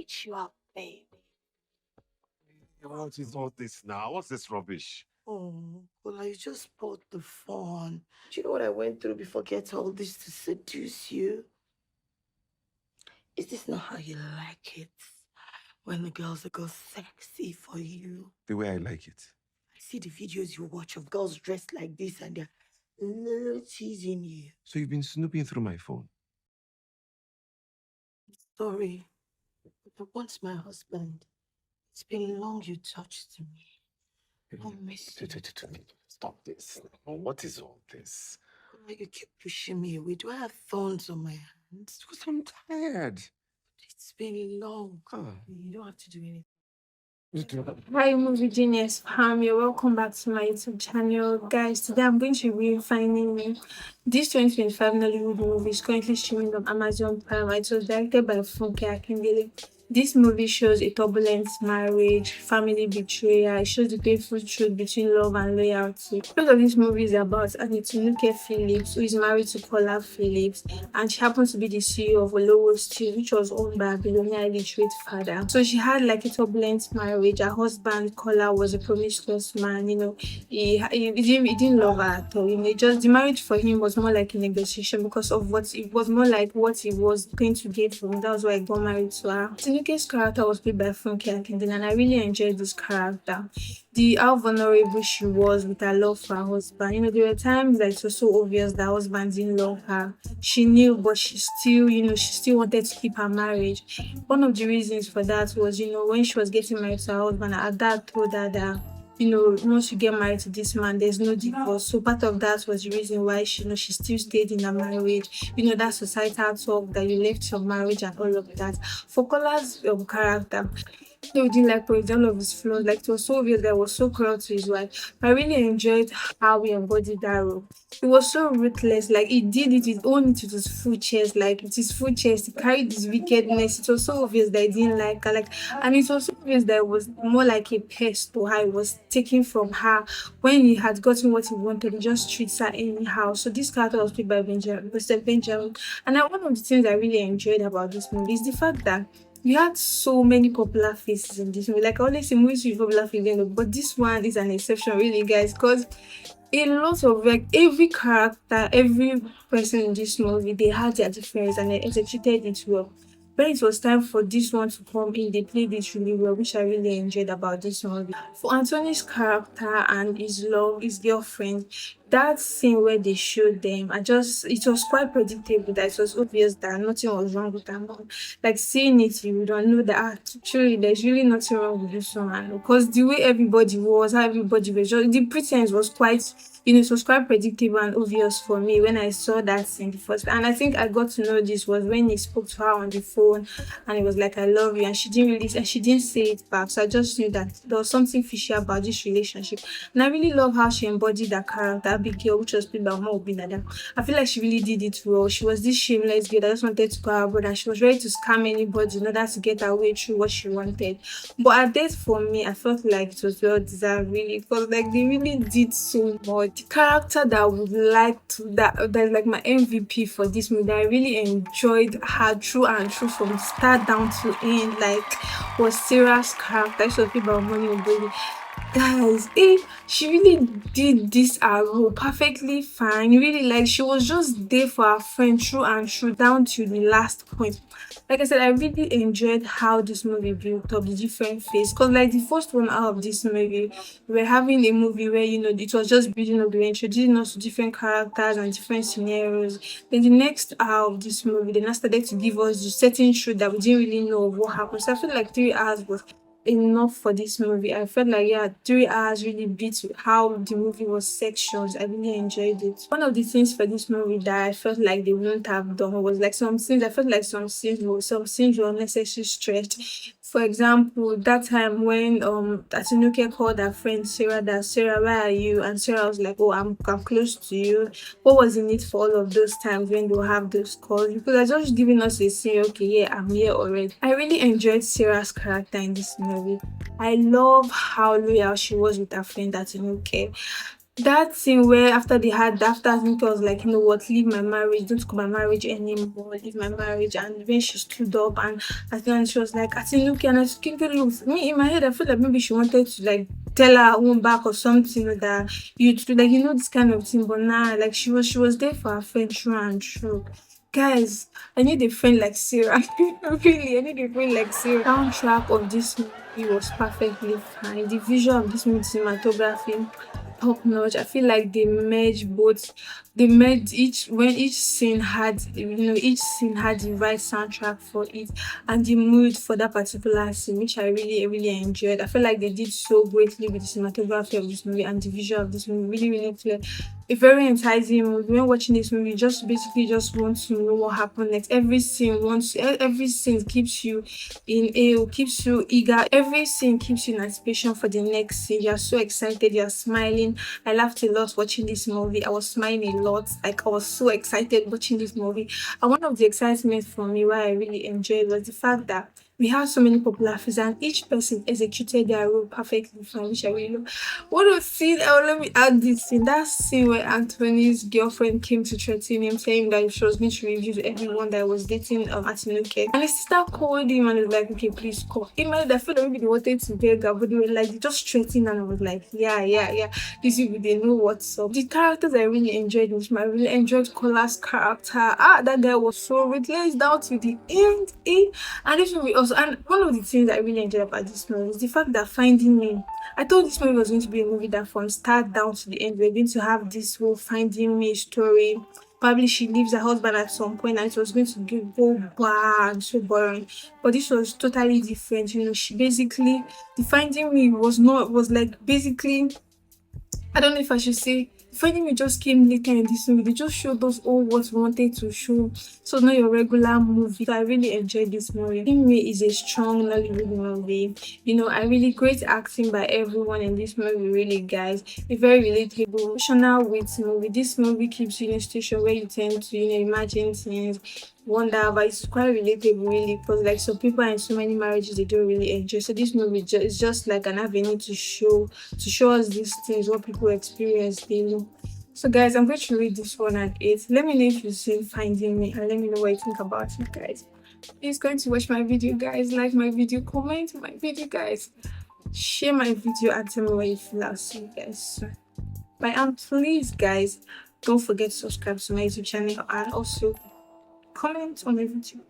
reach you out, baby. What is all this now? What's this rubbish? Oh, well, I just bought the phone. Do you know what I went through before getting all this to seduce you? Is this not how you like it? When the girls go sexy for you. The way I like it. I see the videos you watch of girls dressed like this and they're teasing you. So you've been snooping through my phone? Sorry, but once my husband, it's been long you touched me. I miss you. Stop this. What is all this? Why you keep pushing me away? Do I have thorns on my hands? Because I'm tired. It's been long. Huh. You don't have to do anything. Hi, movie genius fam. You're welcome back to my YouTube channel, guys. Today I'm going to be finding this 2025 Nollywood movie is currently streaming on Amazon Prime. It was directed by Funke Akindele. This movie shows a turbulent marriage, family betrayal. It shows the painful truth between love and loyalty. Most of this movie is about Anitinuke Phillips, who is married to Paula Phillips, and she happens to be the CEO of Olowo Steel, which was owned by a billionaire illiterate father. So she had like a turbulent marriage. Her husband, Kola, was a promiscuous man. He didn't love her at all. Just the marriage for him was more like a negotiation because of what it was more like what he was going to get from. That was why he got married to her. Tinuke's character was played by Funke Akindele, and I really enjoyed this character. How vulnerable she was with her love for her husband. There were times that it was so obvious that her husband didn't love her. She knew, but she still wanted to keep her marriage. One of the reasons for that was, when she was getting married to her husband, her dad told her that, once you get married to this man, there's no divorce. So part of that was the reason why she still stayed in her marriage. That societal talk that you left your marriage and all of that. For Kola's character, though didn't like for example of his flaws, like it was so obvious that he was so cruel to his wife. I really enjoyed how he embodied that role. It was so ruthless, like he did it with own it with his full chest, like with his full chest, he carried this wickedness. It was so obvious that he didn't like her, and it was so obvious that it was more like a pest to her. It was taken from her when he had gotten what he wanted, he just treats her anyhow. So this character was played by Benjamin. And one of the things I really enjoyed about this movie is the fact that you had so many popular faces in this movie. Like I always say, movies with popular faces, but this one is an exception, really, guys, because a lot of every character, every person in this movie, they had their difference and they executed it well. When it was time for this one to come in, they played it really well, which I really enjoyed about this movie. For Anthony's character and his girlfriend, that scene where they showed them, it was quite predictable that it was obvious that nothing was wrong with them. Like seeing it, you don't know that actually there's really nothing wrong with this woman, because the way everybody was, how everybody was, just the pretense was quite, it was quite predictable and obvious for me when I saw that scene the first. And I think I got to know this was when he spoke to her on the phone, and it was like, "I love you," and she didn't say it back. So I just knew that there was something fishy about this relationship. And I really love how she embodied that character, Abigail, which was played by Oma Obinada. I feel like she really did it well. She was this shameless girl that just wanted to call her brother. She was ready to scam anybody in order to get her way through what she wanted. But at that, for me, I felt like it was well deserved, really, because like they really did so much. The character that I would like to that's like my MVP for this movie, that I really enjoyed her through and through from start down to end, like was Sarah's character. She was played by Money Oboli. Guys, she really did this role perfectly fine. Really, like she was just there for her friend through and through down to the last point. Like I said, I really enjoyed how this movie built up the different phases. Cause like the first one out of this movie, we were having a movie where it was just building up, the introducing us to different characters and different scenarios. Then the next hour of this movie, they now started to give us the certain truth that we didn't really know of what happened. So I feel like 3 hours was enough for this movie. I felt like 3 hours really beats how the movie was sections. I really enjoyed it. One of the things for this movie that I felt like they wouldn't have done was like some scenes. I felt like some scenes were unnecessarily stretched. For example, that time when Atinuke called her friend Sarah, that Sarah, where are you? And Sarah was like, "Oh, I'm close to you." What was the need for all of those times when they'll have those calls? Because they're just giving us a saying, "Okay, yeah, I'm here already." I really enjoyed Sarah's character in this movie. I love how loyal she was with her friend Atinuke. That scene where after I think I was like, you know what, leave my marriage, don't call my marriage anymore, leave my marriage. And when she stood up and I think she was like, I think look, and I was thinking, look, me in my head, I feel like maybe she wanted to like tell her own back or something that you to like, you know, this kind of thing. But nah, like she was there for her friend true and true. Guys, I need a friend like Sarah. Really, I need a friend like Sarah. Soundtrack of this movie was perfectly fine. The visual of this movie, cinematography, top notch. I feel like they merged each scene had, you know, each scene had the right soundtrack for it and the mood for that particular scene, which I really enjoyed. I feel like they did so greatly with the cinematography of this movie and the visual of this movie. Really clear. A very enticing movie. When watching this movie, you just basically just want to know what happened next. Every scene keeps you in awe, keeps you eager. Every scene keeps you in anticipation for the next scene. You're so excited, you're smiling. I laughed a lot watching this movie. I was smiling a lot. Like I was so excited watching this movie. And one of the excitements for me, why I really enjoyed, was the fact that we have so many popular figures and each person executed their role perfectly fine, which I really love. What a scene! Oh, let me add this scene. That scene where Anthony's girlfriend came to threaten him, saying that she was going to review everyone that was dating Atinuke. And his sister called him and was like, okay, please call. In my head, I felt like maybe they wanted to beg her, but they were like, just threatening, and I was like, yeah. These people, they know what's up. The characters I really enjoyed, which I really enjoyed Kola's character. That guy was so ruthless down to the end. And this movie also, and one of the things I really enjoyed about this movie is the fact that Finding Me. I thought this movie was going to be a movie that from start down to the end, we're going to have this whole Finding Me story. Probably she leaves her husband at some point and it was going to go bad, so boring. But this was totally different. You know, she basically, the Finding Me was like basically, I don't know if I should say, Finding Me just came later in this movie. They just showed us all what we wanted to show. So not your regular movie. So I really enjoyed this movie. Finding Me is a strong Nollywood movie. You know, I really great acting by everyone in this movie, really guys. A very relatable, emotional with movie. This movie keeps you in a situation where you tend to, you know, imagine things, wonder, but it's quite relatable really because like some people are in so many marriages they don't really enjoy. So this movie is just like an avenue to show us these things, what people experience daily. So guys, I'm going to read this one at 8. Let me know if you've seen Finding Me and let me know what you think about it, guys. Please going to watch my video, guys. Like my video, comment my video, guys. Share my video and tell me what you feel. I'll see you guys soon. Bye, and please, guys, don't forget to subscribe to my YouTube channel and also comment on my video.